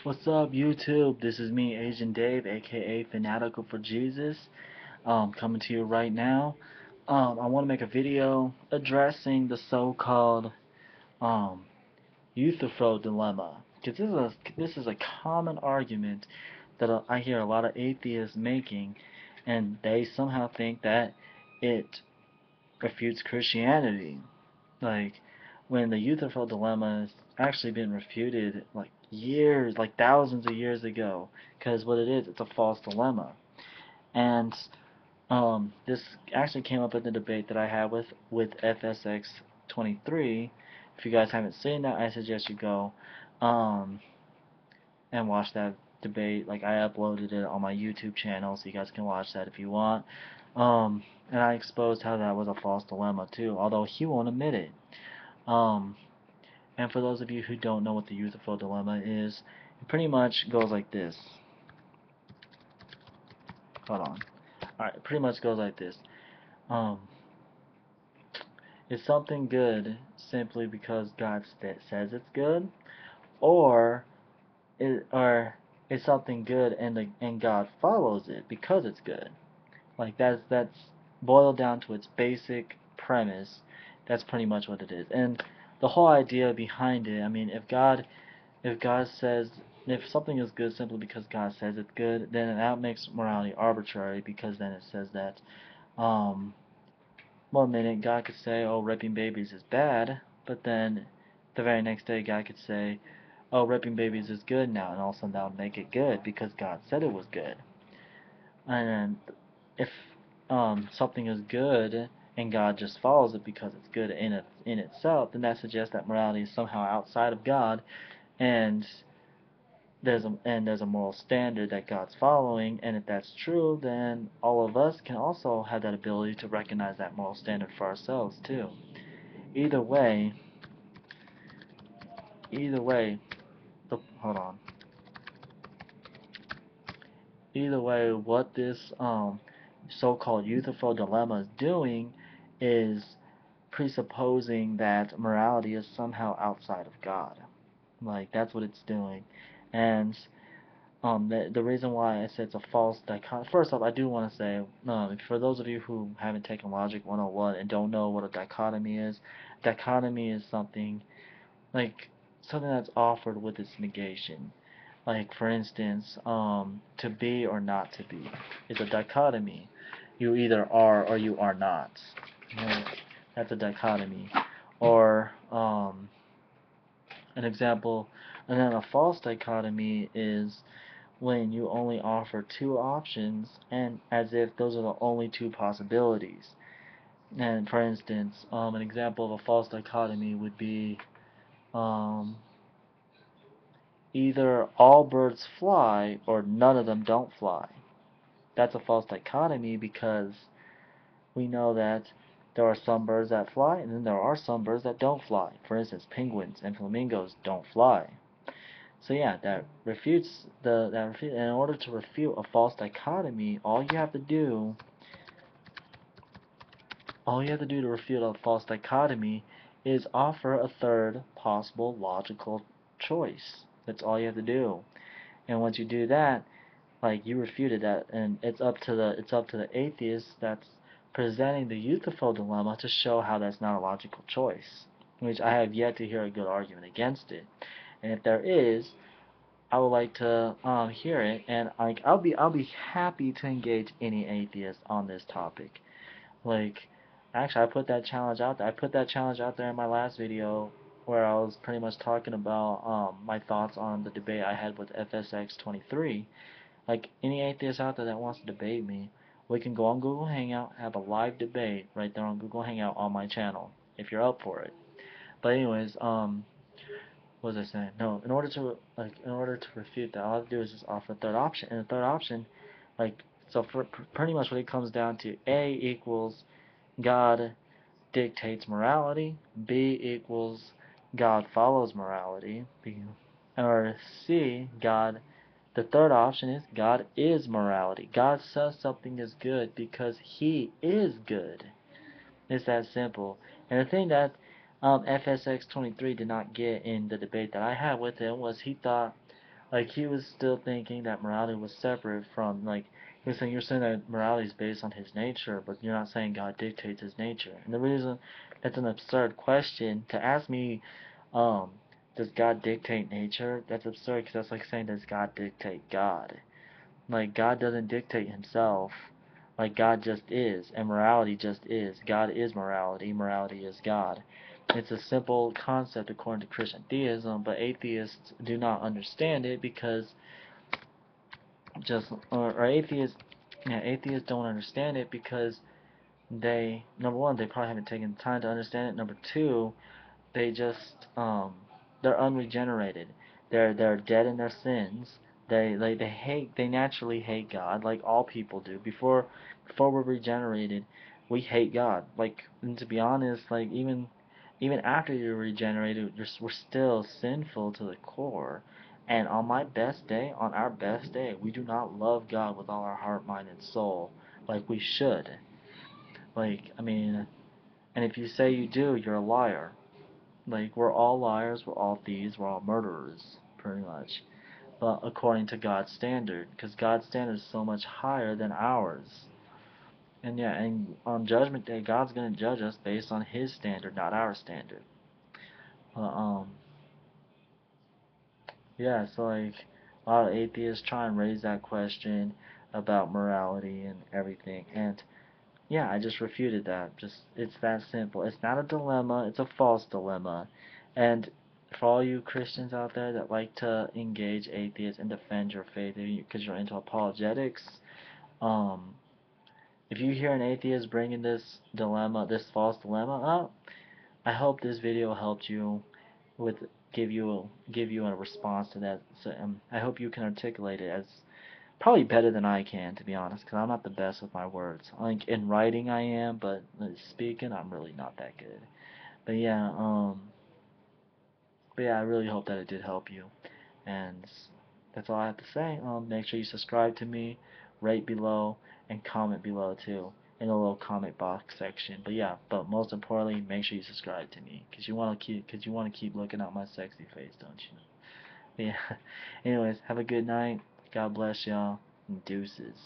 What's up, YouTube? This is me, Asian Dave, aka Fanatical for Jesus, coming to you right now. I want to make a video addressing the so-called um, Euthyphro dilemma, because this is a common argument that I hear a lot of atheists making, and they somehow think that it refutes Christianity. Like, when the Euthyphro dilemma has actually been refuted like years, like thousands of years ago, because what it is, it's a false dilemma. And this actually came up in the debate that I had with FSX 23. If you guys haven't seen that, I suggest you go um, and watch that debate. Like, I uploaded it on my YouTube channel, so you guys can watch that if you want. And I exposed how that was a false dilemma too, although he won't admit it. Um, And for those of you who don't know what the Euthyphro dilemma is, it pretty much goes like this. Hold on. Alright, it pretty much goes like this. Um, is something good simply because God says it's good, or is something good and God follows it because it's good? Like that's boiled down to its basic premise. That's pretty much what it is. And the whole idea behind it, I mean, if God says, if something is good simply because God says it's good, then that makes morality arbitrary, because then it says that, one minute God could say, oh, raping babies is bad, but then the very next day God could say, oh, raping babies is good now, and all of a sudden that would make it good because God said it was good. And if something is good and God just follows it because it's good in itself, then that suggests that morality is somehow outside of God, and there's a moral standard that God's following, and if that's true, then all of us can also have that ability to recognize that moral standard for ourselves too. Either way, either way, hold on. Either way, what this so-called Euthyphro dilemma is doing is presupposing that morality is somehow outside of God. Like, that's what it's doing. And the reason why I say it's a false dichotomy. First off, I do want to say, for those of you who haven't taken Logic 101 and don't know what a dichotomy is something like something that's offered with its negation. Like, for instance, to be or not to be is a dichotomy. You either are or you are not. You know, that's a dichotomy. Or an example, and then a false dichotomy is when you only offer two options, and as if those are the only two possibilities. And for instance, an example of a false dichotomy would be um, either all birds fly or none of them don't fly. That's a false dichotomy because we know that there are some birds that fly and then there are some birds that don't fly. For instance, penguins and flamingos don't fly. So yeah, that refutes in order to refute a false dichotomy, all you have to do to refute a false dichotomy is offer a third possible logical choice. That's all you have to do. And once you do that, like, you refuted that, and it's up to the atheist that's presenting the Euthyphro dilemma to show how that's not a logical choice. Which I have yet to hear a good argument against it. And if there is, I would like to hear it, and like I'll be happy to engage any atheist on this topic. Like, actually, I put that challenge out there. I put that challenge out there in my last video, where I was pretty much talking about my thoughts on the debate I had with FSX 23. Like, any atheist out there that wants to debate me, we can go on Google Hangout, have a live debate right there on Google Hangout on my channel, if you're up for it. But anyways, what was I saying? No, in order to refute that, all I have to do is just offer a third option. And the third option, like, so for pretty much what it comes down to, A equals God dictates morality, B equals God follows morality, or C, the third option is God is morality. God says something is good because He is good. It's that simple. And the thing that FSX 23 did not get in the debate that I had with him was he thought, Like, he was still thinking that morality was separate from, like, he was saying, you're saying that morality is based on his nature, but you're not saying God dictates his nature. And the reason that's an absurd question to ask me, um, does God dictate nature? That's absurd because that's like saying, does God dictate God? Like, God doesn't dictate himself. Like, God just is, and morality just is. God is morality, morality is God. It's a simple concept according to Christian theism, but atheists do not understand it because or atheists, yeah, atheists don't understand it because they, number one, they probably haven't taken the time to understand it. Number two, they just they're unregenerated. They're dead in their sins. They naturally hate God like all people do. Before we're regenerated, we hate God. Like, and to be honest, like even after you're regenerated, we're still sinful to the core. And on my best day, on our best day, we do not love God with all our heart, mind, and soul like we should. Like, I mean, and if you say you do, you're a liar. Like, we're all liars, we're all thieves, we're all murderers, pretty much. But according to God's standard, because God's standard is so much higher than ours. And yeah, and on Judgment Day, God's going to judge us based on His standard, not our standard. Uh, um, yeah, so like, a lot of atheists try and raise that question about morality and everything. And yeah, I just refuted that. Just, it's that simple. It's not a dilemma, it's a false dilemma. And for all you Christians out there that like to engage atheists and defend your faith because you're into apologetics, um, if you hear an atheist bringing this dilemma, this false dilemma up, I hope this video helped you with give you a response to that. So I hope you can articulate it as probably better than I can, to be honest, because I'm not the best with my words. Like, in writing I am, but speaking I'm really not that good. But yeah, I really hope that it did help you. And that's all I have to say. Make sure you subscribe to me, rate below, and comment below too in the little comment box section. But yeah, but most importantly, make sure you subscribe to me because you want to keep looking at my sexy face, don't you? But yeah. Anyways, have a good night. God bless y'all. And deuces.